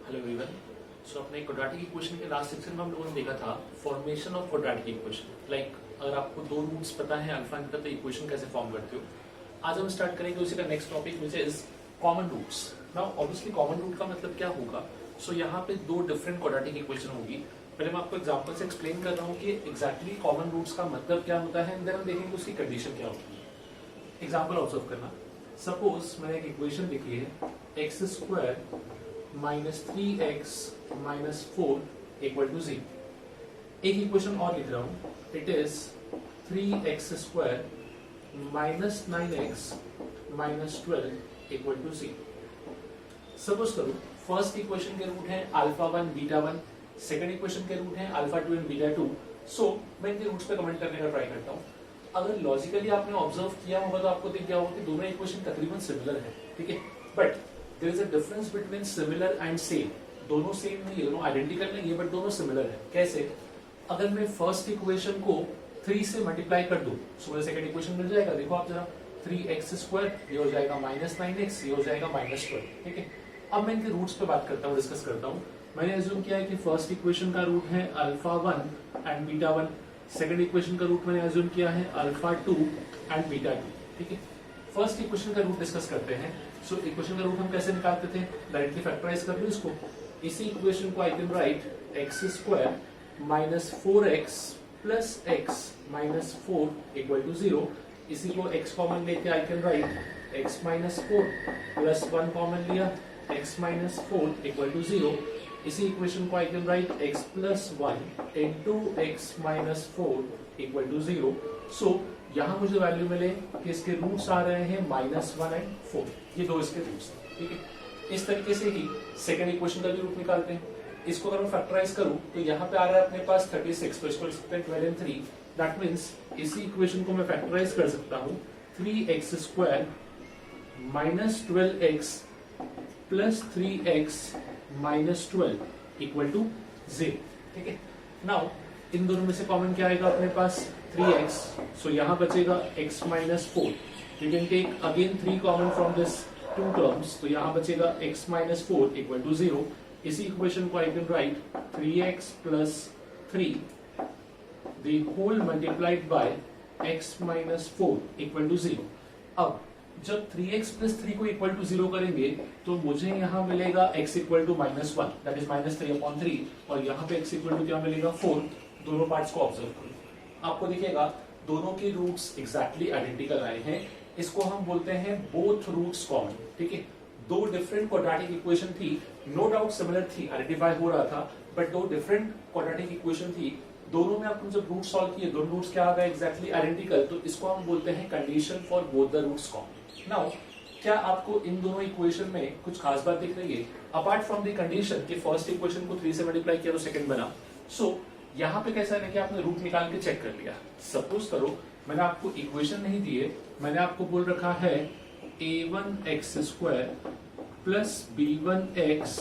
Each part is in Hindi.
Hello everyone. सो अपने क्वाड्रेटिक इक्वेशन के लास्ट सेक्शन में हम लोगों ने देखा था formation of quadratic equation. Like अगर आपको दो रूट्स पता है अल्फा एंड बीटा तो इक्वेशन कैसे फॉर्म करते हो। आज हम स्टार्ट करेंगे उसी का next topic which is common roots. Now obviously common root का मतलब क्या होगा। सो यहाँ पे दो डिफरेंट क्वाड्रेटिक इक्वेशन होगी। पहले मैं आपको एग्जांपल से एक्सप्लेन कर रहा हूँ कि एग्जैक्टली कॉमन रूट्स का मतलब क्या होता है, देन हम देखेंगे उसकी कंडीशन क्या होती है। एग्जाम्पल ऑब्जर्व करना। सपोज मैंने एक इक्वेशन लिखी है x square minus 3x minus 4 equal to 0। एक इक्वेशन और लिख रहा हूं, it is 3x square minus 9x minus 12 equal to 0। Suppose करो फर्स्ट इक्वेशन के रूट है अल्फा 1 बीटा 1, सेकंड इक्वेशन के रूट है अल्फा 2 एंड बीटा 2। सो मैं इनके रूट्स पे कमेंट करने का ट्राई करता हूं। अगर लॉजिकली आपने ऑब्जर्व किया होगा तो आपको दिख गया होगा कि दोनों इक्वेशन तकरीबन सिमिलर है, ठीक है। But there is a difference between similar and same. दोनों सेम नहीं है, दोनों आइडेंटिकल नहीं है, बट दोनों सिमिलर है। कैसे? अगर मैं फर्स्ट इक्वेशन को 3 से मल्टीप्लाई कर दूं तो मुझे सेकंड इक्वेशन मिल जाएगा। देखो आप जरा, 3x स्क्वायर ये हो जाएगा माइनस 9x, ये हो जाएगा माइनस 12, ठीक है। अब मैं इनके रूट्स पे बात करता हूँ, डिस्कस करता हूँ। मैंने एज्यूम किया है कि फर्स्ट इक्वेशन का रूट है alpha 1 and beta 1, second equation का रूट मैंने एज्यूम किया है अल्फा 2 एंड बीटा 2, ठीक है। फर्स्ट इक्वेशन का रूट डिस्कस करते हैं। सो इक्वेशन का रूट हम कैसे निकालते थे? डायरेक्टली फैक्टराइज कर लो इसको। इसी इक्वेशन को I can write X square minus 4x plus X minus 4 equal to 0। इसी को x कॉमन लेके I can write x minus 4 plus 1 common लिया, x माइनस 4 इक्वल टू 0। इसी इक्वेशन को I can write x plus 1 into X minus 4 equal to 0। So यहाँ मुझे वैल्यू मिले कि इसके रूट्स आ रहे हैं -1 एंड 4, ये दो इसके रूट्स हैं, ठीक है। इस तरीके से ही सेकंड इक्वेशन का भी रूट निकालते हैं। इसको अगर मैं फैक्टराइज करूं तो यहाँ पे आ रहा है अपने पास 36, तो इसको लिख सकते हैं 12 एंड 3। दैट मीन्स इसी इक्वेशन को मैं फैक्टराइज कर सकता हूँ 3x square minus 12x plus 3x minus 12 equal to 0, ठीक है। नाउ इन दोनों में से कॉमन क्या आएगा अपने पास? 3x। सो यहाँ बचेगा x minus 4। You can take again 3 common from this two terms, तो यहाँ बचेगा x माइनस 4 इक्वल टू 0। इसी इक्वेशन को I can write 3x plus 3 the whole multiplied by x minus 4 equal to 0। अब जब 3x प्लस 3 को इक्वल टू 0 करेंगे तो मुझे यहाँ मिलेगा x equal to minus 1, that is minus 3/3, और यहाँ पे x इक्वल टू क्या मिलेगा 4। दोनों पार्ट्स को ऑब्जर्व करो, आपको दिखेगा दोनों के रूट्स एग्जैक्टली आइडेंटिकल आए हैं। इसको हम बोलते हैं बोथ रूट्स कॉमन, ठीक है। दो डिफरेंट क्वाड्रेटिक इक्वेशन थी, नो डाउट सिमिलर थी, आइडेंटिफाई हो रहा था, बट दो डिफरेंट क्वाड्रेटिक इक्वेशन थी। दोनों में आपने जब रूट सॉल्व किए, दोनों रूट्स क्या आ गए? Exactly identical. तो इसको हम बोलते हैं condition for both the roots common. Now क्या आपको इन दोनों इक्वेशन में कुछ खास बात दिख रही है अपार्ट फ्रॉम द कंडीशन कि फर्स्ट इक्वेशन को 3 से मल्टीप्लाई किया तो सेकंड बना? सो यहाँ पे कैसा है कि आपने रूट निकाल के चेक कर लिया। सपोज करो मैंने आपको इक्वेशन नहीं दिए, मैंने आपको बोल रखा है a1x square plus b1x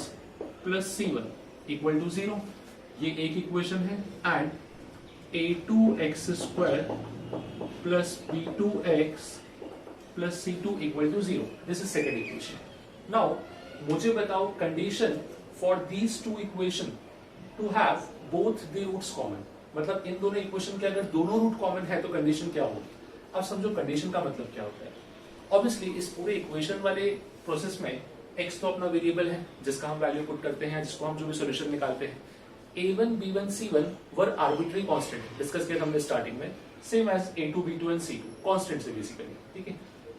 plus c1 equal to 0। ये एक इक्वेशन है। And a2x square plus b2x plus c2 equal to 0, this is second equation. Now मुझे बताओ condition for these two equation to have both the roots common. मतलब इन दोनों इक्वेशन के अगर दोनों रूट कॉमन है तो कंडीशन क्या होगी? अब समझो कंडीशन का मतलब क्या होता है। ऑब्वियसली इस पूरे इक्वेशन वाले प्रोसेस में x तो अपना वेरिएबल है जिसका हम वैल्यू पुट करते हैं, जिसको हम जो भी सॉल्यूशन निकालते हैं। a1 b1 c1 वर आर्बिट्री कांस्टेंट, डिस्कस किया हमने स्टार्टिंग में, same as a2 b2 and c2 constant से बेसिकली, ठीक है।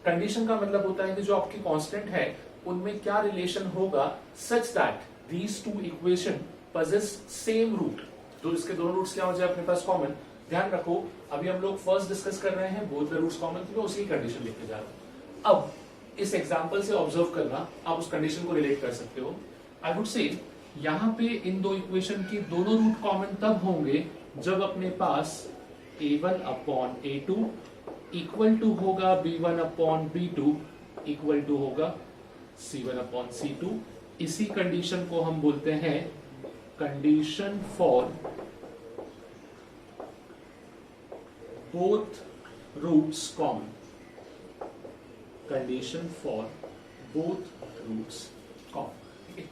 कंडीशन का मतलब होता है कि जो आपकी कांस्टेंट है उनमें क्या रिलेशन होगा such that these two equation possess same root. तो इसके दोनों रूट्स क्या हो जाए अपने पास कॉमन। ध्यान रखो अभी हम लोग फर्स्ट डिस्कस कर रहे हैं बोथ द रूट्स कॉमन, तो उसी कंडीशन लिखते जा रहा हूं। अब इस एग्जांपल से ऑब्जर्व करना, आप उस कंडीशन को रिलेट कर सकते हो। आई वुड से यहाँ पे इन दो इक्वेशन की दोनों रूट कॉमन तब होंगे जब अपने पास a1 upon a2 equal to होगा b1 upon b2 equal to होगा c1 अपॉन c2। इसी कंडीशन को हम बोलते हैं condition for both roots common. Condition for both roots common,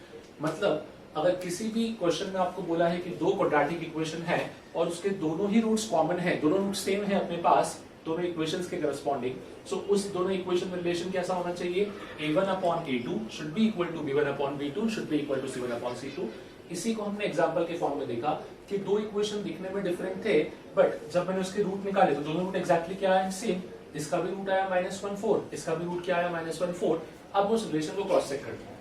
मतलब अगर किसी भी क्वेश्चन में आपको बोला है कि दो क्वाड्रेटिक इक्वेशन है और उसके दोनों ही रूट्स कॉमन है, दोनों रूट सेम है अपने पास, दोनों इक्वेशंस के करस्पॉन्डिंग, सो उस दोनों इक्वेशन में रिलेशन कैसा होना चाहिए, a1 upon a2 should be equal to b1 upon b2 should be equal to c1 upon c2। इसी को हमने एग्जांपल के फॉर्म में देखा कि दो इक्वेशन दिखने में डिफरेंट थे, बट जब मैंने उसके रूट निकाले तो दोनों रूट एग्जैक्टली क्या आया, सेम। इसका भी रूट आया -1/4, इसका भी रूट क्या आया -1/4। अब उस रिलेशन को क्रॉस चेक करते हैं।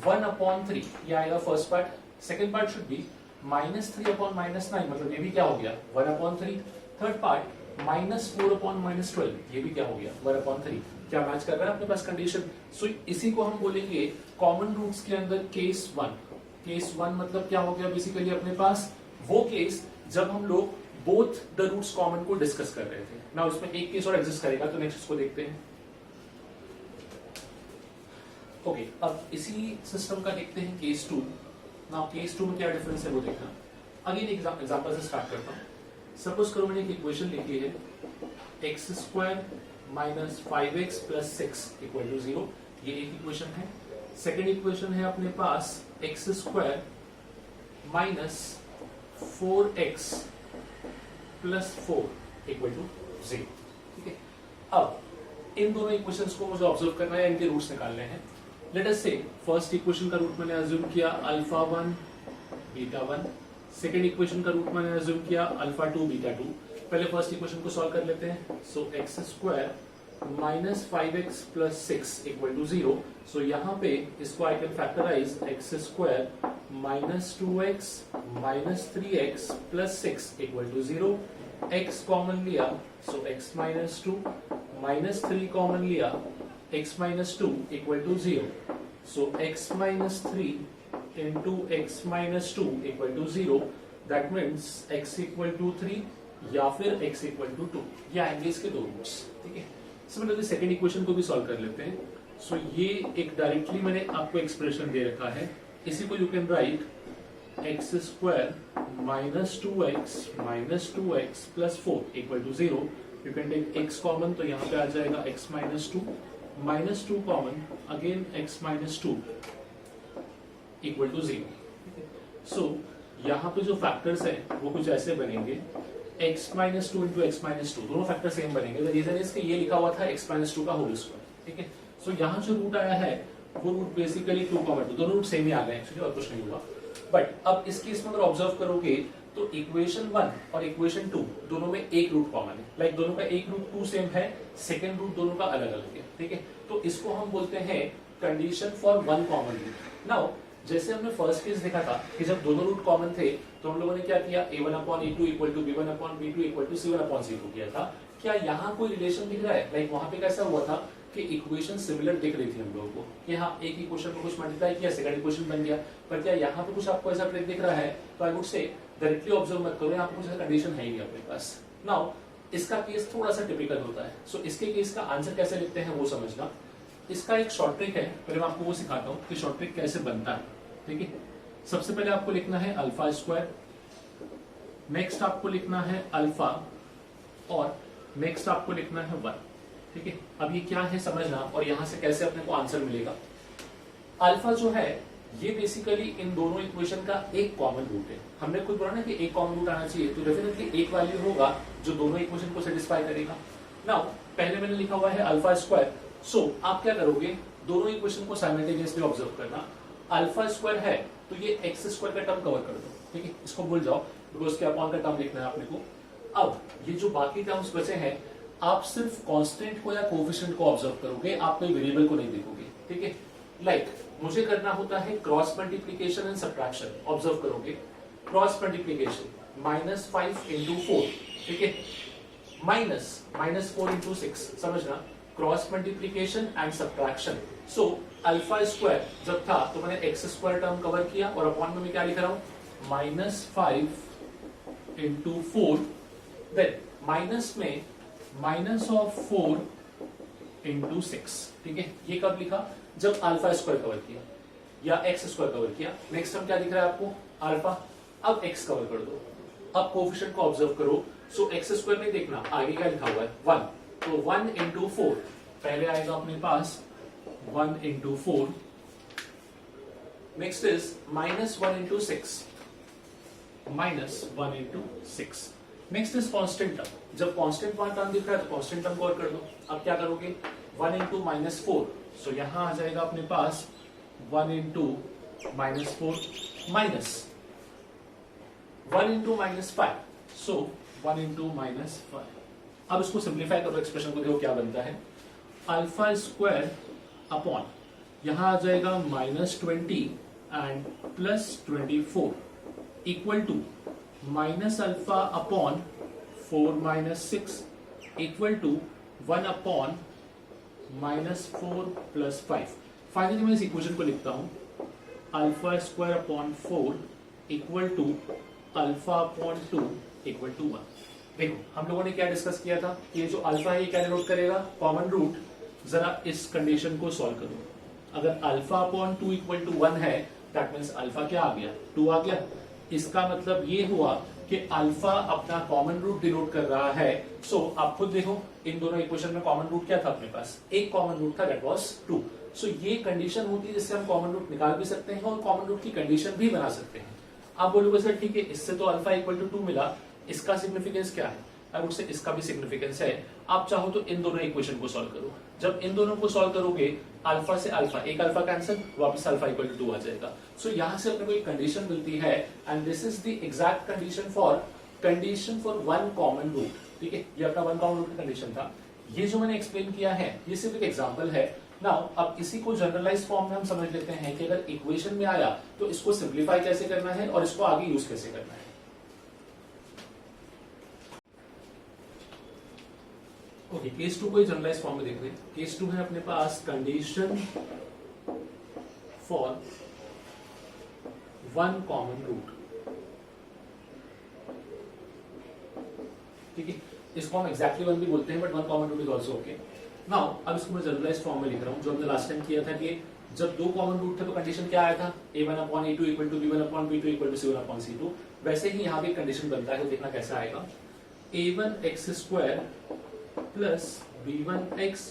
1/3 ये आएगा first part, second part should be -3/-9, मतलब ये भी क्या हो गया 1/3। थर्ड पार्ट -4/-12, ये भी क्या हो गया 1/3। क्या मैच कर रहा है अपने पास कंडीशन। सो इसी को हम बोलेंगे कॉमन रूट्स के अंदर केस 1। केस 1 मतलब क्या हो गया बेसिकली अपने पास वो केस जब हम लोग बोथ द रूट्स कॉमन को डिस्कस कर रहे थे ना। उसमें एक केस और एग्जिस्ट करेगा, तो नेक्स्ट इसको देखते हैं। ओके, अब इसी सिस्टम का देखते हैं केस 2। ना केस 2 में क्या डिफरेंस है वो देखना। अगेन एग्जांपल से स्टार्ट करता हूं। सपोज करो मैंने एक इक्वेशन लिखी है x² - 5x + 6 = 0। ये एक इक्वेशन है। सेकेंड इक्वेशन है अपने पास x² - 4x + 4 = 0। ठीक है, अब इन दोनों इक्वेशंस को मुझे ऑब्जर्व करना है, इनके रूट्स निकालने हैं। लेट अस से फर्स्ट इक्वेशन का रूट मैंने अज्यूम किया α1 β1, सेकेंड इक्वेशन का रूट मैंने अज्यूम किया α2 β2। पहले फर्स्ट इक्वेशन को सॉल्व कर लेते हैं। सो x² - 5x + 6 = 0। सो यहाँ पे इसको I can factorise x² - 2x - 3x + 6 = 0। x common लिया, सो x - 2 -3 कॉमन लिया, x - 2 = 0। So x - 3 into x - 2 = 0। That means x = 3 या फिर x = 2। ये आएंगे इसके दो रूट्स। ठीक है, सिमिलरली सेकंड इक्वेशन को भी सॉल्व कर लेते हैं। सो ये एक डायरेक्टली मैंने आपको एक्सप्रेशन दे रखा है, इसी को you can write x² - 2x - 2x + 4 = 0। You can take x common, तो यहाँ पे आ जाएगा x - 2 -2 common, again x - 2 = 0। So यहाँ पे जो फैक्टर्स हैं वो कुछ ऐसे बनेंगे x - 2 into x - 2, दोनों फैक्टर सेम बनेंगे। द रीजन इज कि ये लिखा हुआ था x - 2 का होल स्क्वायर। ठीक है, सो यहाँ जो रूट आया है वो रूट बेसिकली 2,2, दोनों रूट सेम ही आ गए एक्चुअली, और कुछ नहीं हुआ। बट अब इस केस में अगर ऑब्जर्व करोगे तो इक्वेशन 1 और इक्वेशन 2 दोनों में एक रूट कॉमन है। लाइक दोनों का एक रूट 2 सेम है, सेकेंड रूट दोनों का अलग अलग है। ठीक है, तो इसको हम बोलते हैं condition for one common root. Now जैसे हमने फर्स्ट केस देखा था कि जब दोनों रूट कॉमन थे तो हम लोगों ने क्या किया, a1/a2 = b1/b2 = c1/c2 किया था। क्या यहाँ कोई रिलेशन दिख रहा है? लाइक वहां पे कैसा हुआ था कि इक्वेशन सिमिलर दिख रही थी हम लोगों को कि हाँ एक इक्वेशन को कुछ मल्टीप्लाई किया, सेकंड इक्वेशन बन गया। पर क्या यहाँ पे कुछ आपको ऐसा ट्रिक दिख रहा है? तो I would say directly observe मत करो, यहाँ पे कुछ ऐसा कंडीशन है ही नहीं अपने पास। नाउ इसका केस थोड़ा सा टिपिकल होता है। सो इसके केस का आंसर कैसे लिखते हैं वो समझना। इसका एक शॉर्ट ट्रिक है, पहले मैं आपको वो सिखाता हूँ कि शॉर्ट ट्रिक कैसे बनता है। ठीक है, सबसे पहले आपको लिखना है α², नेक्स्ट आपको लिखना है अल्फा, और नेक्स्ट आपको लिखना है 1। ठीक है, अब ये क्या है समझना, और यहां से कैसे अपने को आंसर मिलेगा। अल्फा जो है ये बेसिकली इन दोनों इक्वेशन का एक कॉमन रूट है। हमने खुद बोला ना कि एक कॉमन रूट आना चाहिए, तो डेफिनेटली एक वैल्यू होगा जो दोनों इक्वेशन को सेटिस्फाई करेगा। नाउ पहले मैंने लिखा हुआ है α²। सो आप क्या करोगे, दोनों इक्वेशन को साइमल्टेनियसली ऑब्जर्व करना। α² है तो ये x² का टर्म कवर कर दो। ठीक है, इसको भूल जाओ बिकॉज उसके अपॉन का टर्म लिखना है आपने को। अब ये जो बाकी टर्म्स बचे हैं, आप सिर्फ कांस्टेंट को या कोएफिशिएंट को ऑब्जर्व करोगे, आप कोई वेरिएबल को नहीं देखोगे। ठीक है, लाइक मुझे करना होता है cross multiplication and subtraction. Observe करोगे क्रॉस मल्टीप्लिकेशन -5 × 4। ठीक है, -4 × 6, समझना क्रॉस मल्टीप्लिकेशन एंड सब्ट्रैक्शन। सो α² जब था तो मैंने x² टर्म कवर किया, और अपॉन में मैं क्या लिख रहा हूं -5 × 4, देन माइनस में -4 × 6। ठीक है, ये कब लिखा, जब α² कवर किया या x² कवर किया। नेक्स्ट टर्म क्या दिख रहा है आपको, अल्फा। अब x कवर कर दो, अब कोएफिशिएंट को ऑब्जर्व करो। सो x² नहीं देखना, आगे क्या लिखा हुआ है 1, तो 1 × 4 पहले आएगा अपने पास 1 × 4, next is -1 into 6 next is constant term. जब कांस्टेंट टर्म दिख रहा है तो कांस्टेंट टर्म को और कर दो। अब क्या करोगे 1 into -4, सो यहां आ जाएगा अपने पास 1 into -4 माइनस 1 into -5, सो 1 into -5। अब इसको सिंप्लीफाई करो, एक्सप्रेशन को देखो क्या बनता है। अल्फा स्क्वायर अपॉन यहां आ जाएगा -20 and +24 equal to minus alpha upon 4 - 6 equal to 1 upon -4 + 5। Finally मैं इस इक्वेशन को लिखता हूं alpha square upon 4 equal to alpha upon 2 equal to 1। देखो हम लोगों ने क्या डिस्कस किया था कि ये जो अल्फा है ये क्या डिनोट करेगा, कॉमन रूट। जरा इस कंडीशन को सॉल्व करो। अगर अल्फा अपॉन 2 इक्वल टू 1 है, दैट मीन्स अल्फा क्या आ गया, 2 आ गया। इसका मतलब ये हुआ कि अल्फा अपना कॉमन रूट डिनोट कर रहा है। सो आप खुद देखो इन दोनों इक्वेशन में कॉमन रूट क्या था अपने पास, एक कॉमन रूट था, दैट वाज 2। सो ये कंडीशन होती है जिससे हम कॉमन रूट निकाल भी सकते हैं और कॉमन रूट की कंडीशन भी बना सकते हैं। आप बोलोगे सर ठीक है, इससे तो अल्फा इक्वल टू 2 मिला, इसका सिग्निफिकेंस क्या है? आई वुड से इसका भी सिग्निफिकेंस है। आप चाहो तो इन दोनों इक्वेशन को सॉल्व करो। जब इन दोनों को सॉल्व करोगे अल्फा से अल्फा, एक अल्फा कैंसिल, वापस अल्फा इक्वल टू 2 आ जाएगा। सो यहां से अपने को एक कंडीशन मिलती है and this is the exact condition for one common root. ठीक है, ये अपना वन कॉमन रूट कंडीशन था। ये जो मैंने एक्सप्लेन किया है ये सिर्फ एक एग्जांपल है। नाउ अब इसी को जनरलाइज फॉर्म में हम समझ लेते हैं कि अगर इक्वेशन में आया तो इसको सिंप्लीफाई कैसे करना है और इसको आगे यूज कैसे करना है। ओके, केस 2 को जनरलाइज फॉर्म में देख रहे हैं। केस 2 है अपने पास condition for one common root. ठीक है, इसको हम एक्जैक्टली वन भी बोलते हैं but one common root is also okay. Now अब इसको मैं जनरलाइज फॉर्म में लिख रहा हूं। जो हमने लास्ट टाइम किया था कि जब दो कॉमन रूट थे तो कंडीशन क्या आया था, a1/a2 equal to b1/b2 equal to c1/c2। वैसे ही यहां भी कंडीशन बनता है, तो देखना कैसा आएगा। a1x² plus b1x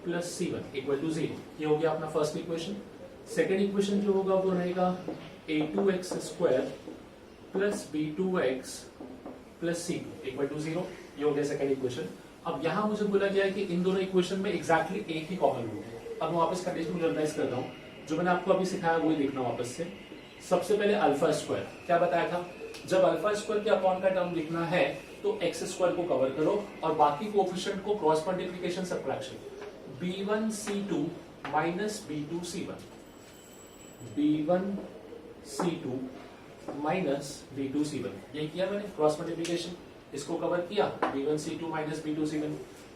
plus c1 equal to 0। ये हो गया अपना फर्स्ट इक्वेशन। सेकेंड इक्वेशन जो होगा वो रहेगा a2x² plus b2x plus c2 equal to 0। ये हो गया सेकेंड इक्वेशन। अब यहां मुझे बोला गया है कि इन दोनों इक्वेशन में एग्जैक्टली एक ही कॉमन रूट है। अब मैं वापस कंडीशन को जनरलाइज कर रहा हूं। जो मैंने आपको अभी सिखाया वही देखना वापस से। सबसे पहले अल्फा स्क्वायर क्या बताया था, जब अल्फा स्क्वायर के अपॉन का टर्म लिखना है तो एक्स स्क्वायर को कवर करो और बाकी कोएफिशिएंट को cross multiplication subtraction b1c2 minus b2c1 b1c2 minus b2c1। ये किया मैंने क्रॉस मल्टीप्लिकेशन, इसको कवर किया b1c2 minus b2c1।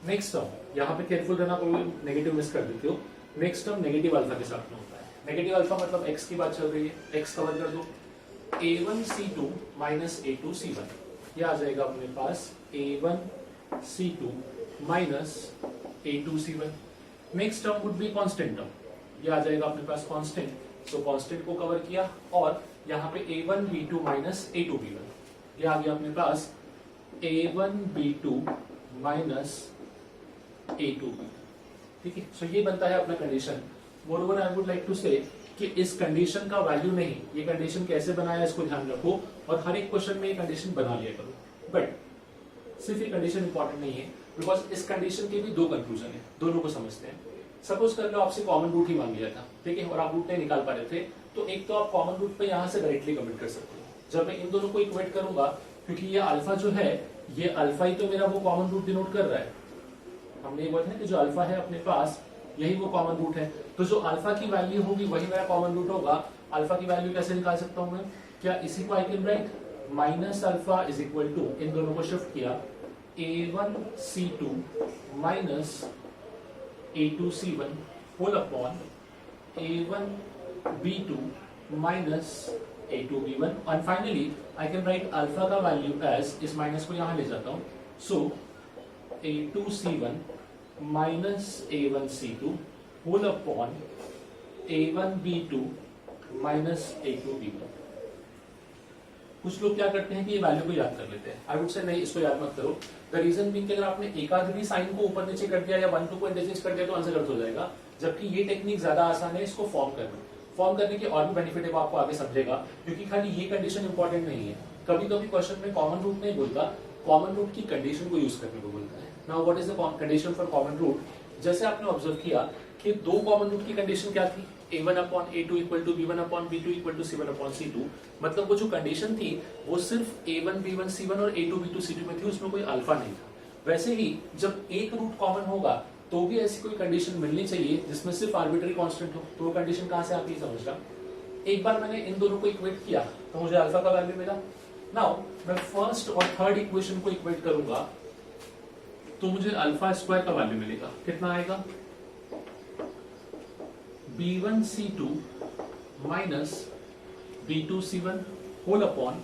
Next term यहाँ पे केयरफुल रहना, कोई नेगेटिव मिस कर देते हो। नेक्स्ट टर्म नेगेटिव अल्फा के साथ में होता है। नेगेटिव अल्फा मतलब x की बात चल रही है, x कवर कर दो। a1c2 माइनस a2c1, ये आ जाएगा अपने पास a1c2 minus a2c1। Next term would be constant term, ये आ जाएगा अपने पास कांस्टेंट। सो कांस्टेंट को कवर किया और यहाँ पे a1b2 माइनस a2b1, ये आ गया अपने पास a1b2 माइनस a2b। ठीक है, सो ये बनता है अपना condition. Moreover I would like to say कि इस कंडीशन का वैल्यू नहीं, ये कंडीशन कैसे बनाया इसको ध्यान रखो और हर एक क्वेश्चन में ये कंडीशन बना लिया करो। बट सिर्फ ये कंडीशन इंपॉर्टेंट नहीं है, बिकॉज इस कंडीशन के भी दो कंक्लूजन है, दोनों को समझते हैं। सपोज कर लो आपसे कॉमन रूट ही मांग लिया था, ठीक है, और आप रूट नहीं निकाल पा रहे थे, तो एक तो आप कॉमन रूट पे यहाँ से डायरेक्टली कमिट कर सकते हो। जब मैं इन दोनों को इक्वेट करूंगा, क्योंकि ये अल्फा जो है, ये अल्फा ही तो मेरा वो कॉमन रूट डिनोट कर रहा है। हमने ये बोला ना कि जो अल्फा है अपने पास यही वो कॉमन रूट है, तो जो अल्फा की वैल्यू होगी वही मेरा कॉमन रूट होगा। अल्फा की वैल्यू कैसे निकाल सकता हूं मैं, क्या इसी को I can write minus alpha is equal to, इन दोनों को शिफ्ट किया, a1c2 minus a2c1 whole upon a1b2 minus a2b1 and finally I can write alpha का वैल्यू एज, इस माइनस को यहां ले जाता हूं, so a2c1 minus a1c2 whole upon a1b2 minus a2b1। कुछ लोग क्या करते हैं कि ये वैल्यू को याद कर लेते हैं। आई वुड से नहीं, इसको याद मत करो। द रीजन बीइंग कि अगर आपने एकाध भी साइन को ऊपर नीचे कर दिया या 1-2 को इंटरचेंज कर दिया तो आंसर गलत हो जाएगा, जबकि ये टेक्निक ज्यादा आसान है इसको फॉर्म करना। फॉर्म करने के और भी बेनिफिट है वो आपको आगे समझेगा, क्योंकि खाली ये कंडीशन इंपॉर्टेंट नहीं है। कभी कभी क्वेश्चन में कॉमन रूट नहीं बोलता, कॉमन रूट की कंडीशन को यूज करने को बोलता है। Now what is the condition for common root? जैसे आपने ऑब्जर्व किया कि दो कॉमन रूट की कंडीशन क्या थी, a1 upon a2 equal to b1 upon b2 equal to c1 upon c2। मतलब वो जो कंडीशन थी वो सिर्फ a1 b1 c1 और a2 b2 c2 में थी, उसमें कोई अल्फा नहीं था। वैसे ही जब एक रूट कॉमन होगा तो भी ऐसी कोई कंडीशन मिलनी चाहिए जिसमें सिर्फ आर्बिट्री कांस्टेंट हो। तो वो कंडीशन कहां से आती है समझना। एक बार मैंने इन दोनों को इक्वेट किया तो मुझे अल्फा का वैल्यू मिला। नाउ मैं फर्स्ट और थर्ड इक्वेशन को इक्वेट करूंगा तो मुझे अल्फा स्क्वायर का वैल्यू मिलेगा। कितना आएगा? b1c2 minus b2c1 whole upon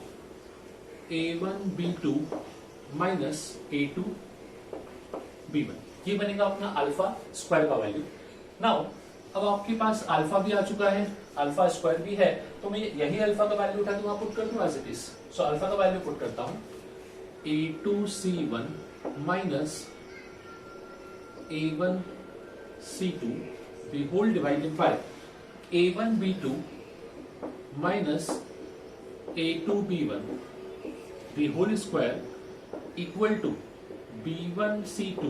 a1b2 minus a2b1। ये बनेगा अपना अल्फा स्क्वायर का वैल्यू। नाउ अब आपके पास अल्फा भी आ चुका है, अल्फा स्क्वायर भी है, तो मैं यही अल्फा का वैल्यू उठा के वहां पुट कर दूं as it is. So alpha का वैल्यू पुट करता हूं a2c1 minus a1c2 the whole divided by a1b2 minus a2b1 the whole square equal to b1c2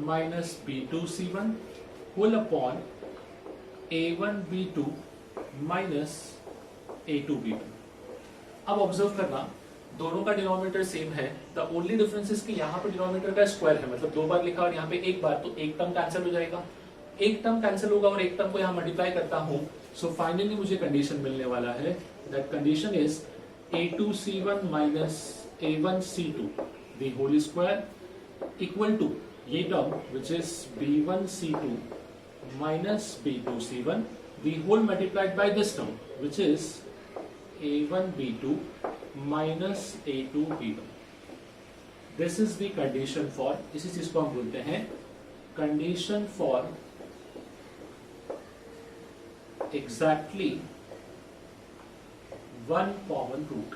minus b2c1 whole upon a1b2 minus a2b1। अब ऑब्जर्व करना दोनों का डिनोमिनेटर सेम है। द ओनली डिफरेंस इज कि यहाँ पे डिनोमिनेटर का स्क्वायर है, मतलब 2 बार लिखा और यहाँ पे एक बार, तो एक टर्म कैंसिल हो जाएगा, एक टर्म कैंसिल होगा और एक टर्म को यहाँ मल्टीप्लाई करता हूं। सो फाइनली मुझे कंडीशन मिलने वाला है, that condition is a2c1 minus a1c2 the whole square equal to ये term which is b1c2 minus b2c1 the whole multiplied by this term which is a1b2 minus a2b1। This is the condition for, इसी चीज को हम बोलते हैं condition for exactly one common root।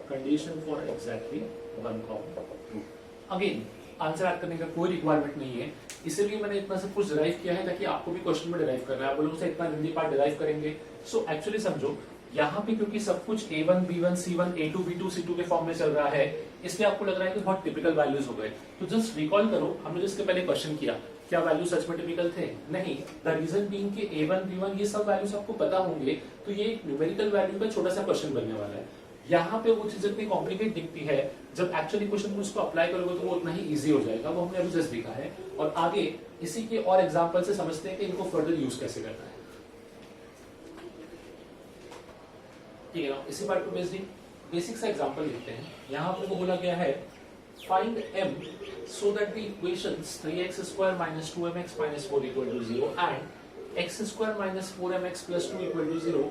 condition for exactly one common root। Again answer याद करने का कोई रिक्वायरमेंट नहीं है, इसीलिए मैंने इतना सब कुछ डिराइव किया है ताकि आपको भी क्वेश्चन में डिराइव करना है। आप बोलोगे इतना हिंदी पार्ट डिराइव करेंगे, सो एक्चुअली समझो यहाँ पे क्योंकि सब कुछ a1 b1 c1 a2 b2 c2 के फॉर्म में चल रहा है, इसलिए आपको लग रहा है कि बहुत टिपिकल वैल्यूज हो गए। तो जस्ट रिकॉल करो, हमने जिसके पहले क्वेश्चन किया, क्या वैल्यू सच में टिपिकल थे? नहीं। द रीजन बीइंग कि a1 b1 ये सब वैल्यूज आपको पता होंगे, तो ये एक न्यूमेरिकल वैल्यू का छोटा सा क्वेश्चन बनने वाला है। यहाँ पे वो चीज इतनी कॉम्प्लिकेट दिखती है, जब एक्चुअली क्वेश्चन में उसको अप्लाई करोगे तो वो उतना ही इजी हो जाएगा। वो हमने अभी जस्ट देखा है, और आगे इसी के और एग्जाम्पल से समझते हैं कि इनको फर्दर यूज कैसे करना है। ठीक है ना, इसी पार्ट को बेसिक सा एग्जांपल देखते हैं। यहाँ पे को बोला गया है find m so that the equations 3x square minus 2mx minus 4 equal to 0 and x square minus 4mx plus 2 equal to 0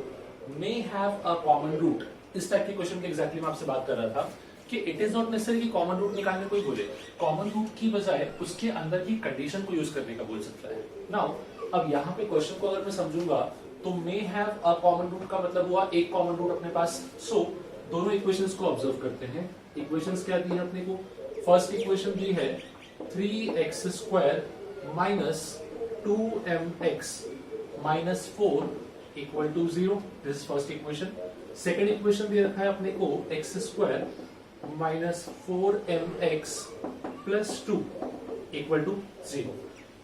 may have a common root। इस टाइप के क्वेश्चन के एग्जैक्टली मैं आपसे बात कर रहा था कि इट इज नॉट नेसेसरी कि कॉमन रूट निकालने को ही बोले, कॉमन रूट की बजाय उसके अंदर की कंडीशन को यूज करने का बोल सकता है। नाउ अब यहाँ पे क्वेश्चन को अगर मैं समझूंगा तो may have a common root का मतलब हुआ एक कॉमन रूट अपने पास। सो दोनों इक्वेशंस को ऑब्जर्व करते हैं। इक्वेशंस क्या दी है अपने को? फर्स्ट इक्वेशन दी है 3x square minus 2mx minus 4 equal to 0। This is first equation. Second equation दे रखा है अपने को x square minus 4mx plus 2 equal to 0।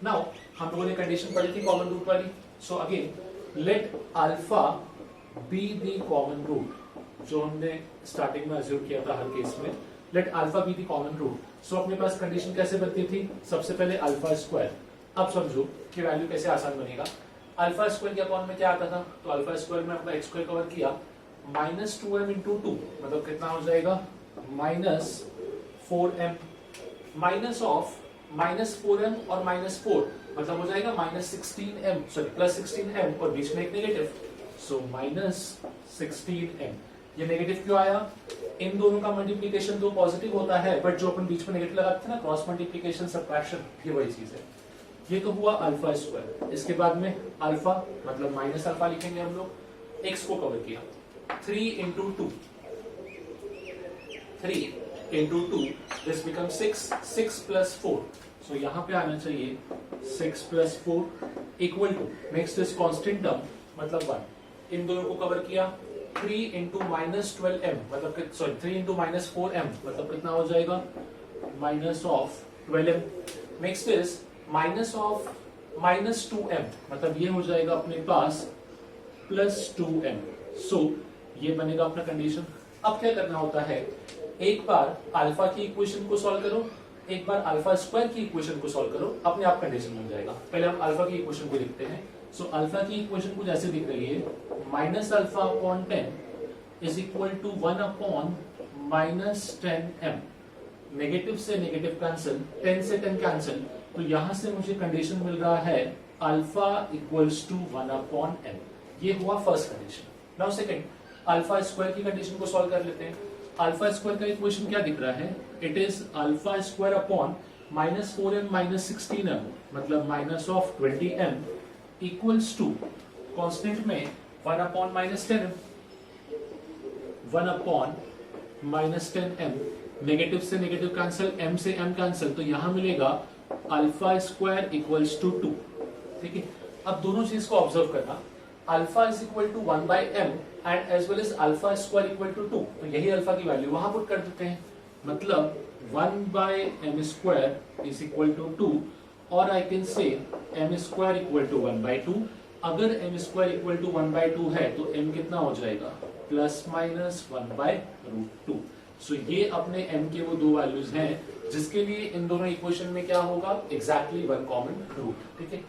Now हम लोगों ने कंडीशन पढ़ी थी कॉमन रूट वाली। So again let alpha be the common root, जो हमने स्टार्टिंग में अज्यूम किया था हर केस में। Let alpha be the common root. So अपने पास कंडीशन कैसे बनती थी? सबसे पहले अल्फा स्क्वायर। अब समझो कि वैल्यू कैसे आसान बनेगा। अल्फा स्क्वायर के अपॉन में क्या आता था? तो अल्फा स्क्वायर में अपना एक्स स्क्वायर कवर किया, माइनस 2m इंटू 2 मतलब कितना हो जाएगा? Minus 4m, minus of minus 4m और माइनस 4 मतलब हो जाएगा minus 16m, sorry plus 16m और बीच में एक नेगेटिव, सो माइनस 16m। ये नेगेटिव क्यों आया? इन दोनों का मल्टीप्लीकेशन तो पॉजिटिव होता है, बट जो अपन बीच में नेगेटिव लगाते थे ना, क्रॉस मल्टीप्लीकेशन सब्ट्रैक्शन, ये वही चीज है। ये तो हुआ अल्फा स्क्वायर। इसके बाद में अल्फा मतलब माइनस अल्फा लिखेंगे हम लोग। एक्स को कवर किया 3 into 2, 3 into 2 this become 6, 6 plus 4 so यहाँ पे आना चाहिए 6 + 4 equal to, next is constant term मतलब 1, इन दोनों को कवर किया, 3 × -12m मतलब सॉरी 3 × -4m मतलब कितना हो जाएगा -12m। नेक्स्ट इज -2m मतलब ये हो जाएगा अपने पास +2m। सो ये बनेगा अपना कंडीशन। अब क्या करना होता है, एक बार अल्फा की इक्वेशन को सॉल्व करो, एक बार अल्फा स्क्वायर की इक्वेशन को सॉल्व करो, अपने आप कंडीशन बन जाएगा। पहले हम अल्फा की इक्वेशन को लिखते हैं। सो अल्फा की इक्वेशन कुछ ऐसे दिख रही है, -α/10 is equal to 1/-10m। Negative से नेगेटिव कैंसिल, 10 से 10 कैंसिल, तो यहां से मुझे कंडीशन मिल रहा है अल्फा इक्वल्स टू 1/m। ये हुआ first condition. Now second, alpha square की कंडीशन को सॉल्व कर लेते हैं। अल्फा स्क्वायर का इक्वेशन क्या दिख रहा है, it is alpha square upon -4m -16m मतलब -20m इक्वल्स टू कांस्टेंट में 1/-10m, 1/-10m, नेगेटिव से नेगेटिव कैंसिल, m से m कैंसिल, तो यहां मिलेगा अल्फा स्क्वायर इक्वल्स टू 2। ठीक है, अब दोनों चीज को ऑब्जर्व करना, alpha is equal to 1/m and as well as alpha square equal to 2, तो यही अल्फा की वैल्यू वहां पुट कर देते हैं, मतलब 1/m² इज इक्वल टू 2 और I can say m² equal to 1/2। अगर m² इक्वल टू 1/2 है तो m कितना हो जाएगा, ±1/√2। सो ये अपने m के वो दो वैल्यूज हैं जिसके लिए इन दोनों इक्वेशन में क्या होगा, एग्जैक्टली 1 कॉमन रूट। ठीक है,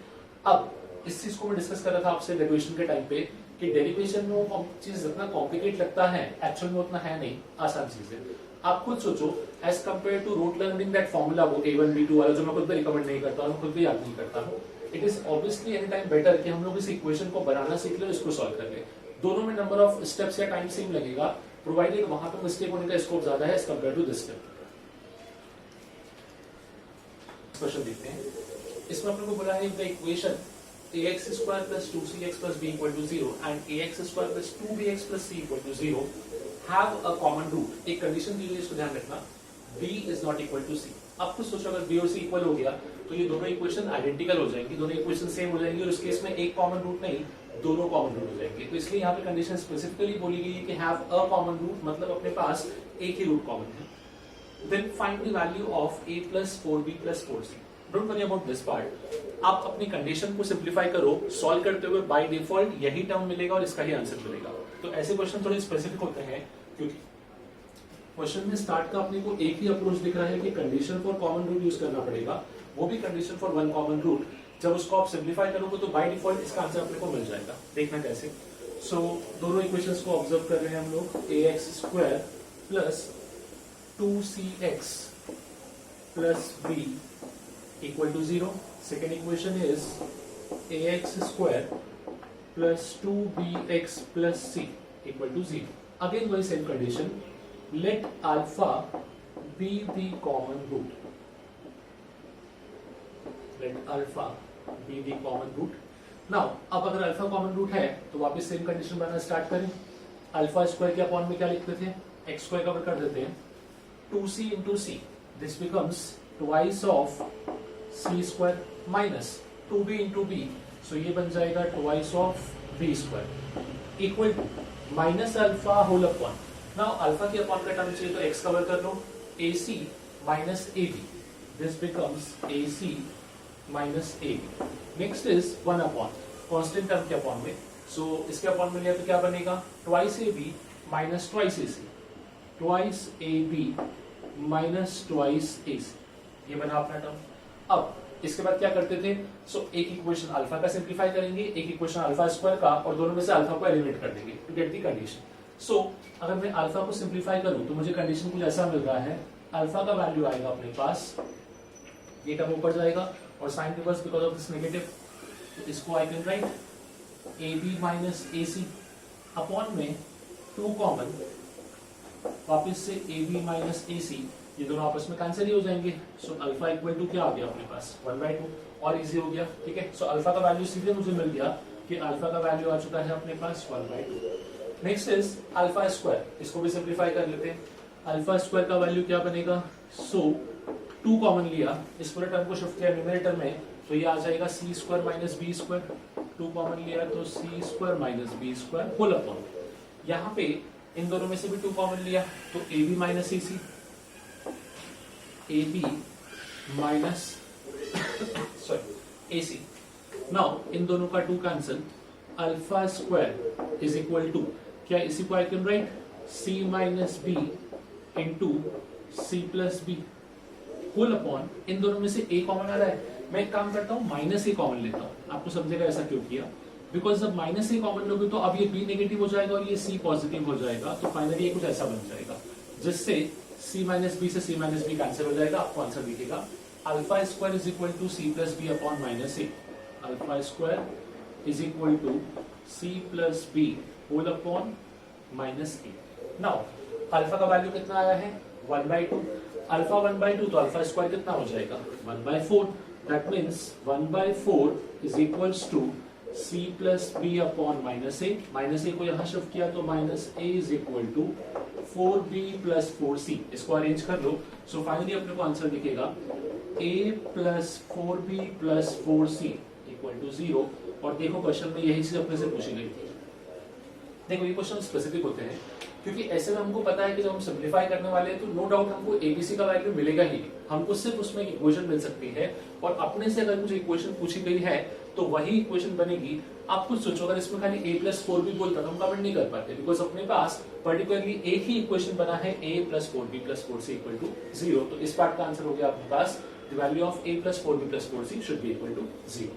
अब इस चीज को मैं डिस्कस कर रहा था आपसे डेरिवेशन के टाइम पे कि डेरिवेशन में वो चीज जितना कॉम्प्लिकेट लगता है एक्चुअल में उतना है नहीं, आसान चीज है। आप खुद सोचो, as compare to root learning that formula वो a1 b2 वाला जो मैं खुद भी रिकमेंड नहीं करता हूँ, खुद भी याद नहीं करता हूँ, it is obviously any time better कि हम लोग इस इक्वेशन को बनाना सीख ले और इसको सॉल्व कर ले। दोनों में नंबर ऑफ स्टेप्स या टाइम सेम लगेगा, प्रोवाइडेड वहां पे मिस्टेक होने का स्कोप ज्यादा है as compare to this step. Question देखते हैं, इसमें अपने को बोला है the equation ax² + 2cx + b = 0 and ax² + 2bx + c = 0 have a common root। एक कंडीशन दी हुई है, इसको ध्यान रखना, b is not equal to c। अब कुछ सोचो, अगर b और c इक्वल हो गया तो ये दोनों इक्वेशन आइडेंटिकल हो जाएंगी, दोनों इक्वेशन सेम हो जाएंगी और इस केस में एक कॉमन रूट नहीं, दोनों कॉमन रूट हो जाएंगे। तो इसलिए यहाँ पे कंडीशन स्पेसिफिकली बोली गई है कि हैव अ कॉमन रूट, मतलब अपने पास एक ही रूट कॉमन है। Then find the value of a + 4b + 4c। Don't worry about this part, आप अपनी कंडीशन को सिंप्लीफाई करो, सॉल्व करते हुए बाय डिफॉल्ट यही टर्म मिलेगा और इसका ही आंसर मिलेगा। तो ऐसे क्वेश्चन थोड़े स्पेसिफिक होते हैं क्योंकि क्वेश्चन में स्टार्ट का अपने को एक ही अप्रोच दिख रहा है कि condition for common root use करना पड़ेगा, वो भी कंडीशन फॉर 1 कॉमन रूट। जब उसको आप सिंप्लीफाई करोगे तो बाय डिफॉल्ट इसका आंसर अपने को मिल जाएगा। देखना कैसे। सो दोनों इक्वेशंस को ऑब्जर्व कर रहे हैं हम लोग, ax² + 2cx + b = 0। Second equation is ax² + 2bx + c = 0। Again by same condition, let alpha be the common root। Let alpha be the common root। Now अब अगर अल्फा कॉमन रूट है तो वापस सेम कंडीशन बनाना स्टार्ट करें। अल्फा स्क्वायर के अपॉन में क्या लिखते थे, x² कवर कर देते हैं, 2c × c, this becomes twice of c² minus 2b × b, so ये बन जाएगा twice of b² equal to minus alpha whole upon. Now alpha के अपॉन का टर्म चाहिए तो x कवर कर लो, ac minus ab, this becomes ac minus ab। Next is 1 upon, constant term के अपॉन में, सो इसके अपॉन में लिया तो क्या बनेगा, twice ab minus twice ac, twice ab minus twice ac, ये बना अपना टर्म। अब इसके बाद क्या करते थे, सो एक इक्वेशन अल्फा का सिंप्लीफाई करेंगे, एक इक्वेशन अल्फा स्क्वायर का, और दोनों में से अल्फा को एलिमिनेट कर देंगे टू गेट दी कंडीशन। सो अगर मैं अल्फा को सिंप्लीफाई करूं तो मुझे कंडीशन कुछ ऐसा मिल रहा है, अल्फा का वैल्यू आएगा अपने पास, ये टर्म ऊपर जाएगा और sign reverse because of this negative, तो इसको I can write ab minus ac upon में 2 कॉमन, वापस से ab माइनस ac, ये दोनों आपस में कैंसिल ही हो जाएंगे। सो अल्फा इक्वल टू क्या आ गया अपने पास, 1/2, और इजी हो गया। ठीक है, सो अल्फा का वैल्यू सीधे मुझे मिल गया कि अल्फा का वैल्यू आ चुका है अपने पास 1/2। नेक्स्ट इज अल्फा स्क्वायर, इसको भी सिंप्लीफाई कर लेते हैं। अल्फा स्क्वायर का वैल्यू क्या बनेगा, सो 2 कॉमन लिया, इस पूरे टर्म को शिफ्ट किया न्यूमरेटर में, तो ये आ जाएगा c square minus b square. 2 common लिया तो c square minus b square whole upon, यहाँ पे इन दोनों में से भी 2 कॉमन लिया तो a b minus a c, a b minus sorry a c. Now इन दोनों का 2 cancel, alpha square is equal to, क्या इसी को I can write c minus b into c plus B whole upon, इन दोनों में से ए कॉमन आ रहा है, मैं एक काम करता हूँ माइनस ए कॉमन लेता हूँ। आपको समझेगा ऐसा क्यों किया, बिकॉज जब माइनस ए कॉमन लोगे तो अब ये बी नेगेटिव हो जाएगा और ये सी पॉजिटिव हो जाएगा, तो फाइनली ये कुछ ऐसा बन जाएगा जिससे सी माइनस बी से सी माइनस बी कैंसिल हो जाएगा। आपको आंसर दिखेगा alpha square is equal to C plus B upon minus A, alpha square is equal to C plus B whole upon minus A. Now alpha का वैल्यू कितना आया है 1/2, अल्फा 1/2 तो अल्फा स्क्वायर कितना हो जाएगा 1/4, that means 1/4 is equals to c plus B upon minus A, minus a को यहाँ शिफ्ट किया तो minus a is equal to 4b plus 4c, इसको अरेंज कर लो। सो फाइनली अपने को आंसर दिखेगा a plus 4b plus 4c equal to 0। और देखो क्वेश्चन में यही चीज अपने से पूछी गई थी। देखो ये क्वेश्चन स्पेसिफिक होते हैं क्योंकि ऐसे में हमको पता है कि जब हम सिंप्लीफाई करने वाले हैं तो नो डाउट हमको एबीसी का वैल्यू मिलेगा ही, हमको सिर्फ उसमें इक्वेशन मिल सकती है और अपने से अगर मुझे इक्वेशन पूछी गई है तो वही इक्वेशन बनेगी। आप कुछ सोचो, अगर इसमें खाली a प्लस 4b बोलता तो हम कमेंट नहीं कर पाते, बिकॉज अपने पास पर्टिकुलरली एक ही इक्वेशन बना है a plus 4b plus 4c equal to 0। तो इस पार्ट का आंसर हो गया अपने पास the value of a plus 4b plus 4c should be equal to 0।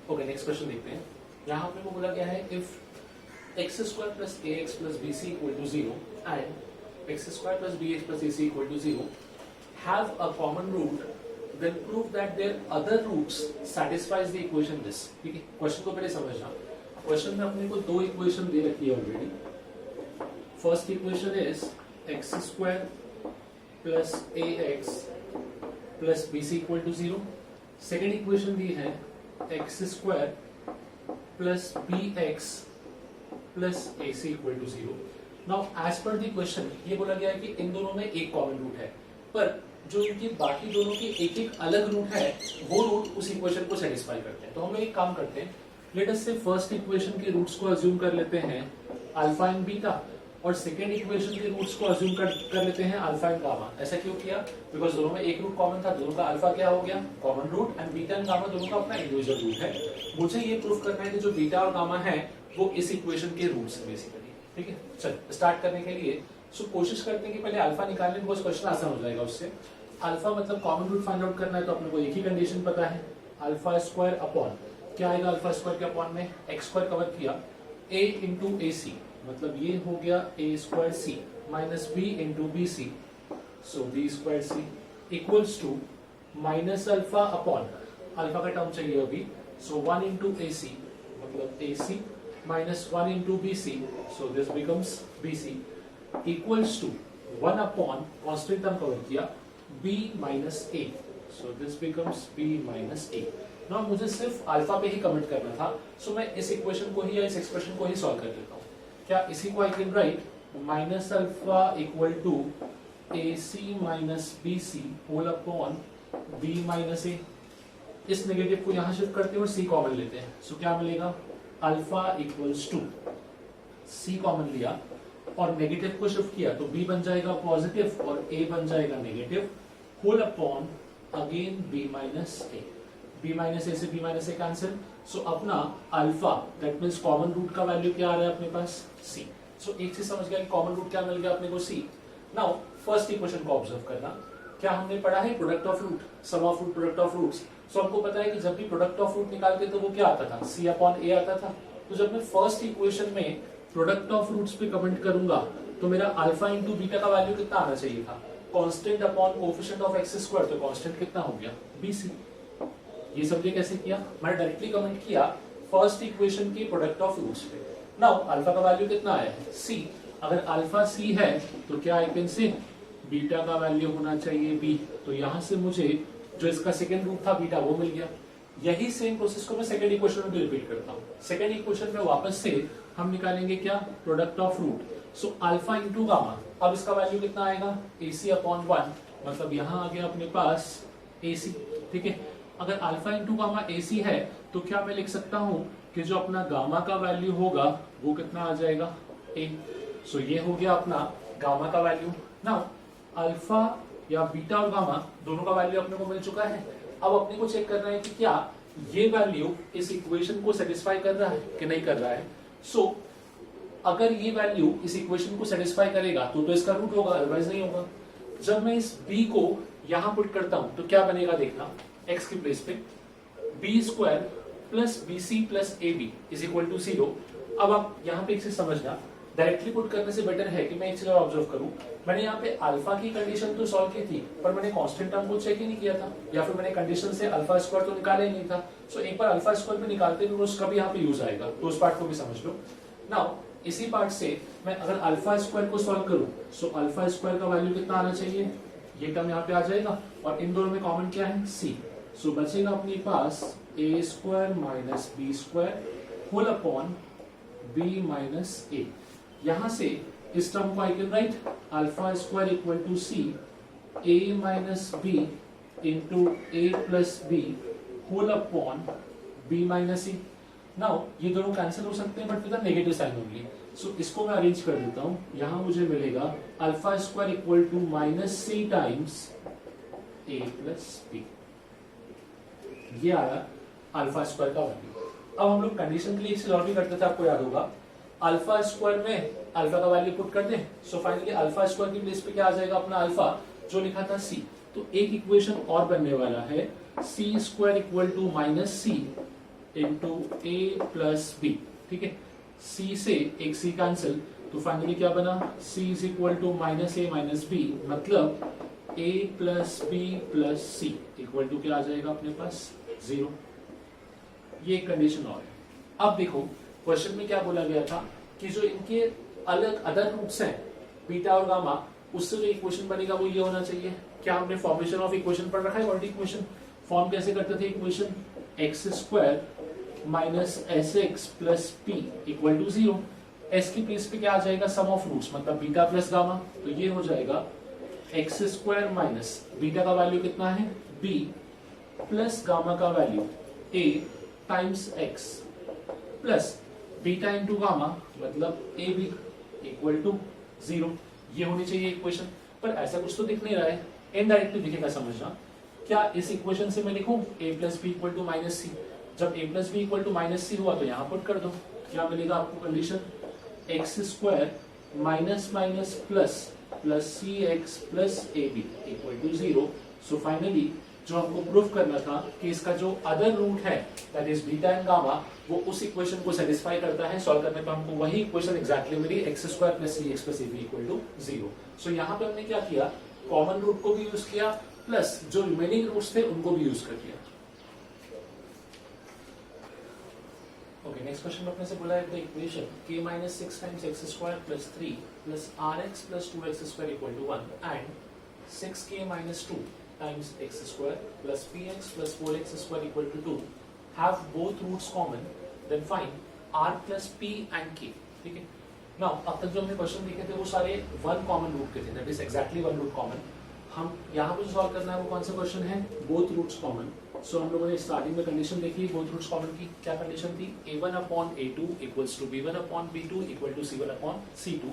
Okay, next question देखते हैं। यहाँ अपने को बोला गया है if x square plus a x plus B c equal to 0 and x square plus b x plus a c equal to 0 have a common root then prove that their other roots satisfies the equation this। ठीक है, क्वेश्चन को पहले समझना। क्वेश्चन में अपने को दो इक्वेशन दे रखी है already. First equation is x square plus a x plus B c equal to 0। Second equation दी है x square plus b x plus a c equal to 0। Now as per the question ये बोला गया है कि इन दोनों में एक कॉमन रूट है, पर जो इनकी बाकी दोनों की एक एक अलग रूट है वो रूट उस इक्वेशन को सेटिस्फाई करते हैं। तो हम लोग एक काम करते हैं, लेट अस से फर्स्ट इक्वेशन के रूट्स को अज्यूम कर लेते हैं अल्फा एंड बीटा और सेकेंड इक्वेशन के रूट्स को अज्यूम कर लेते हैं अल्फा एंड गामा। ऐसा क्यों किया, बिकॉज दोनों में एक रूट कॉमन था, दोनों का अल्फा क्या हो गया common root and beta and gamma दोनों का अपना इंडिविजुअल रूट है। मुझे ये प्रूफ करना है कि जो बीटा और गामा है वो इस इक्वेशन के रूट्स है बेसिकली। ठीक है, चल स्टार्ट करने के लिए कोशिश करते हैं कि पहले अल्फा निकालने को क्वेश्चन आसान हो जाएगा उससे। अल्फा मतलब कॉमन रूट फाइंड आउट करना है, तो अपने को एक ही कंडीशन पता है अल्फा स्क्वायर अपॉन क्या आएगा अल्फा स्क्वायर के अपॉन में एक्स स्क्वायर कवर किया a इंटू ए सी, मतलब ये हो गया a square c minus b into b c, so b square c equals to minus alpha upon alpha का टर्म चाहिए अभी, सो 1 इंटू ए सी मतलब a c minus 1 into b c, so this becomes b c equals to 1 upon constant term cover किया b minus a, so this becomes b minus a। now मुझे सिर्फ अल्फा पे ही कमेंट करना था, सो मैं इस इक्वेशन को ही या इस एक्सप्रेशन को ही सॉल्व कर लेता हूँ। क्या इसी को I can write minus alpha equal to a c minus b c whole upon b minus a. इस नेगेटिव को यहाँ शिफ्ट करते हैं और सी कॉमन लेते हैं, सो क्या मिलेगा alpha equals to C common लिया और नेगेटिव को शिफ्ट किया तो b बन जाएगा पॉजिटिव और a बन जाएगा negative whole upon again b minus a. b minus a से b minus a cancel, so अपना alpha that means common root का वैल्यू क्या आ रहा है अपने पास c। सो एक चीज समझ गया कि कॉमन रूट क्या मिल गया अपने को c। नाउ फर्स्ट इक्वेशन को ऑब्जर्व करना, क्या हमने पढ़ा है product of root, sum of root, product of roots. So हमको पता है कि जब भी प्रोडक्ट ऑफ रूट निकालते तो वो क्या आता था c अपॉन a आता था। तो जब मैं फर्स्ट इक्वेशन में प्रोडक्ट ऑफ रूट्स पे कमेंट करूंगा तो मेरा अल्फा इंटू बीटा का वैल्यू कितना आना चाहिए था constant upon coefficient of x square, तो कांस्टेंट कितना हो गया bc। ये समझे कैसे किया, मैंने डायरेक्टली कमेंट किया फर्स्ट इक्वेशन की प्रोडक्ट ऑफ रूट्स पे। नाउ अल्फा का वैल्यू कितना आया है c, अगर अल्फा c है तो क्या आई कैन से बीटा का वैल्यू होना चाहिए b, तो यहां से मुझे जो इसका सेकंड रूट था बीटा वो मिल गया। यही सेम प्रोसेस को मैं सेकंड इक्वेशन में भी रिपीट करता हूँ। सेकंड इक्वेशन में वापस से हम निकालेंगे क्या product of root, so alpha into gamma, अब इसका वैल्यू कितना आएगा, AC अपॉन 1, मतलब यहां आ गया अपने पास AC। ठीक है, अगर अल्फा इंटू गामा AC है तो क्या मैं लिख सकता हूं कि जो अपना गामा का वैल्यू होगा वो कितना आ जाएगा, A। सो ये हो गया अपना गामा का वैल्यू। नाउ अल्फा या बीटा और गामा दोनों का वैल्यू अपने को मिल चुका है। अब अपने को चेक करना है कि क्या ये वैल्यू इस इक्वेशन को सेटिस्फाई कर रहा है कि नहीं कर रहा है। सो अगर ये वैल्यू इस इक्वेशन को सेटिस्फाई करेगा तो इसका रूट होगा, अदरवाइज नहीं होगा। जब मैं इस b को यहां पुट करता हूं तो क्या बनेगा देखना, x की प्लेस पे B square plus B C plus A B is equal to 0। अब आप यहां पे एक चीज समझना, डायरेक्टली पुट करने से बेटर है कि मैं एक चीज और ऑब्जर्व करूं, मैंने यहाँ पे अल्फा की कंडीशन तो सॉल्व की थी पर मैंने कांस्टेंट टर्म को चेक ही नहीं किया था, या फिर मैंने कंडीशन से अल्फा स्क्वायर तो निकाला ही नहीं था। सो एक बार अल्फा स्क्वायर में निकालते भी उसका भी यहाँ पे यूज आएगा, तो उस पार्ट को भी समझ लो। नाउ इसी पार्ट से मैं अगर अल्फा स्क्वायर को सॉल्व करूं सो अल्फा स्क्वायर का वैल्यू कितना आना चाहिए, ये टर्म यहाँ पे आ जाएगा और इन दोनों में कॉमन क्या है, c। सो बचेगा अपने पास a square minus b square whole upon b minus a। यहां से इस टर्म को I can write alpha square equal to c a minus b into a plus b whole upon b minus c। Now ये दोनों कैंसिल हो सकते हैं but with negative sign only. So इसको मैं अरेंज कर देता हूं, यहां मुझे मिलेगा alpha square equal to minus c times a plus b। ये आया अल्फा स्क्वायर का वैल्यू। अब हम लोग कंडीशन के लिए एक चीज और भी करते थे, आपको याद होगा, अल्फा स्क्वायर में अल्फा का वैल्यू पुट कर दें। सो फाइनली अल्फा स्क्वायर की प्लेस पे क्या आ जाएगा अपना अल्फा जो लिखा था c। तो एक इक्वेशन और बनने वाला है c square equal to minus C into A plus B. ठीक है, c से एक c कैंसिल, तो फाइनली क्या बना, c is equal to minus A minus B, मतलब a plus B plus C equal to क्या आ जाएगा अपने पास 0। ये एक कंडीशन और है। अब देखो क्वेश्चन में क्या बोला गया था कि जो इनके अलग अदर रूट्स हैं बीटा और गामा, उससे जो इक्वेशन बनेगा वो ये होना चाहिए। क्या हमने फॉर्मेशन ऑफ इक्वेशन पढ़ रखा है ऑलरेडी। इक्वेशन फॉर्म कैसे करते थे, equation X square minus S X plus P equal to 0। S की प्लेस पे क्या आ जाएगा, सम ऑफ रूट्स, मतलब बीटा प्लस गामा, तो ये हो जाएगा एक्स स्क्वायर माइनस बीटा का वैल्यू कितना है b प्लस गामा का value a times x plus beta into gamma मतलब ए बी इक्वल टू 0। ये होनी चाहिए इक्वेशन, पर ऐसा कुछ तो दिख नहीं रहा है, इनडायरेक्टली दिखेगा समझना। क्या इस इक्वेशन से मैं लिखूं a plus b equal to minus c, जब a plus b equal to minus c हुआ तो यहाँ पुट कर दो, क्या मिलेगा आपको condition, x square minus minus plus plus C x plus A B equal to 0। So finally जो हमको प्रूव करना था कि इसका जो अदर रूट है that is beta and gamma वो उस इक्वेशन को सेटिस्फाई करता है। सॉल्व करने पर हमको वही इक्वेशन एक्जैक्टली मिली, X square plus C x plus A B equal to 0। So यहाँ पे हमने क्या किया, कॉमन रूट को भी यूज किया प्लस जो रिमेनिंग रूट्स थे उनको भी यूज कर दिया। ओके, नेक्स्ट क्वेश्चन में अपने से बोला है the equation k minus 6 times x square plus 3 plus rx plus 2x square equal to 1 and 6k minus 2 times x square plus px plus 4x square equal to 2 have both roots common, then find r plus p and k। ठीक है, नाउ अब तक जो हमने क्वेश्चन देखे थे वो सारे वन कॉमन रूट के थे, that is exactly one root common. हम यहाँ पे जो सॉल्व करना है वो कौन सा क्वेश्चन है, बोथ रूट्स कॉमन। सो हम लोगों ने स्टार्टिंग में कंडीशन देखी बोथ रूट्स कॉमन की, क्या कंडीशन थी, a1 upon a2 equals to b1 upon b2 equal to c1 upon c2।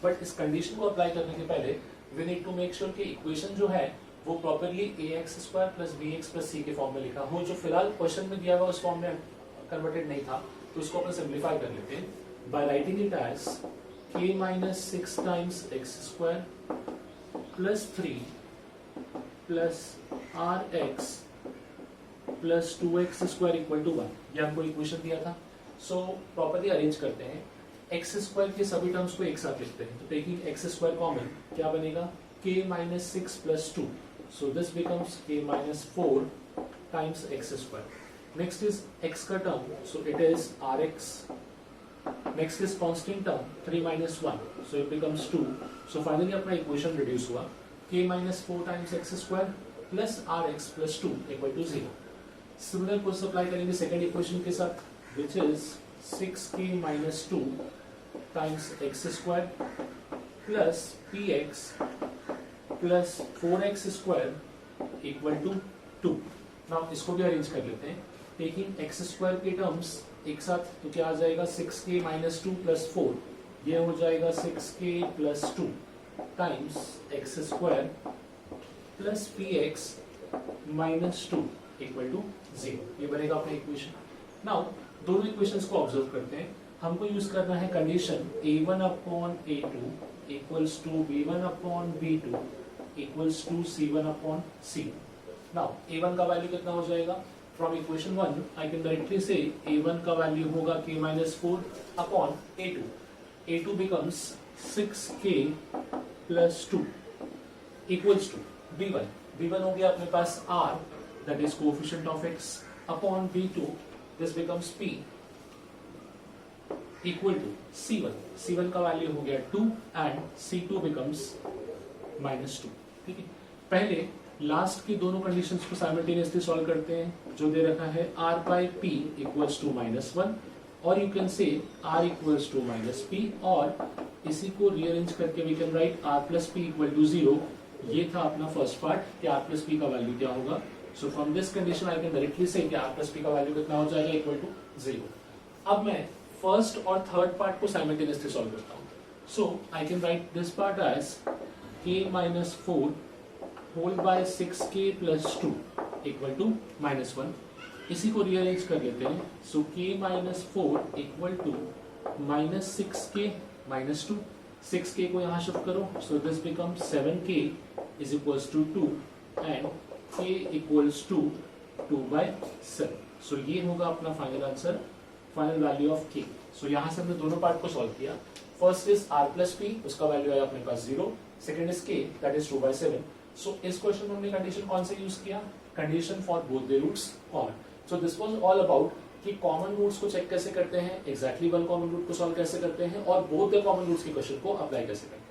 But इस कंडीशन को अप्लाई करने के पहले we need to make sure कि इक्वेशन जो है वो properly ax square plus bx plus c के फॉर्म में लिखा हो। जो फिलहाल क्वेश्चन में दिया हुआ उस फॉर्म में कन्वर्टेड नहीं था, तो इसको अपन सिंप्लीफाई कर लेते हैं by writing it as k minus 6 times x square plus 3 plus rx plus 2x square equal to 1। ये हमको इक्वेशन दिया था। सो प्रॉपर्ली अरेंज करते हैं, एक्स स्क्वायर के सभी टर्म्स को एक साथ लिखते हैं, तो टेकिंग एक्स स्क्वायर कॉमन क्या बनेगा, k minus 6 plus 2, so this becomes k minus 4 times X square. Next is x का term, so it is rx। Next is constant term 3 minus 1, so it becomes 2। So finally अपना इक्वेशन रिड्यूस हुआ, k minus 4 times X square plus rx plus 2 equal to 0। Similar process apply करेंगे सेकंड इक्वेशन के साथ, which is 6k minus 2 times X square plus P X plus 4x square equal to 2। Now इसको भी अरेंज कर लेते हैं। टेकिंग एक्स स्क्वायर के टर्म्स एक साथ, तो क्या आ जाएगा 6k माइनस 2 प्लस 4, ये हो जाएगा 6k plus 2 times X square plus P X minus 2 equal to 0। ये बनेगा अपना इक्वेशन। नाउ दोनों इक्वेशंस को ऑब्जर्व करते हैं। हमको यूज करना है condition a1 upon a2 equals to b1 upon b2 equals to c1 upon c। Now a1 का वैल्यू कितना हो जाएगा? From equation 1 I can directly say a1 का वैल्यू होगा k minus 4 upon a2। a2 becomes 6k plus 2 equals to b1। b1 हो गया अपने पास r, that is coefficient of x, upon b2 this becomes p equal to c1। c1 का वैल्यू हो गया 2 एंड c2 बिकम्स -2। ठीक है, पहले लास्ट की दोनों कंडीशंस को साइमल्टेनियसली सॉल्व करते हैं। जो दे रखा है r by p equals to -1 और you can say r equals to -p, और इसी को रीअरेंज करके we can write r plus p equal to 0। ये था अपना फर्स्ट पार्ट कि r प्लस p का वैल्यू क्या होगा। So from this condition I can directly say कि r प्लस p का वैल्यू कितना हो जाएगा इक्वल टू 0। अब मैं फर्स्ट और थर्ड पार्ट को साइमल्टेनियसली सॉल्व करता हूँ। So I can write this part as k minus 4 whole by 6k plus 2 equal to -1। इसी को रीअरेंज कर लेते हैं। So k minus 4 equal to minus 6k minus 2। 6k को यहाँ शिफ्ट करो, so this become 7k is equals to 2 and k equals to 2/7। So ये होगा अपना final answer, final value of k। So यहाँ से हमने दोनों पार्ट को सॉल्व किया। First is r plus p, उसका वैल्यू आया अपने पास 0। Second is k, that is 2/7। So इस क्वेश्चन में हमने कंडीशन कौन से यूज किया? Condition for both the roots common. So this was all about कि कॉमन रूट्स को चेक कैसे करते हैं, एग्जैक्टली वन कॉमन रूट को सॉल्व कैसे करते हैं, और बोथ द कॉमन रूट्स के क्वेश्चन को अप्लाई कैसे करते हैं।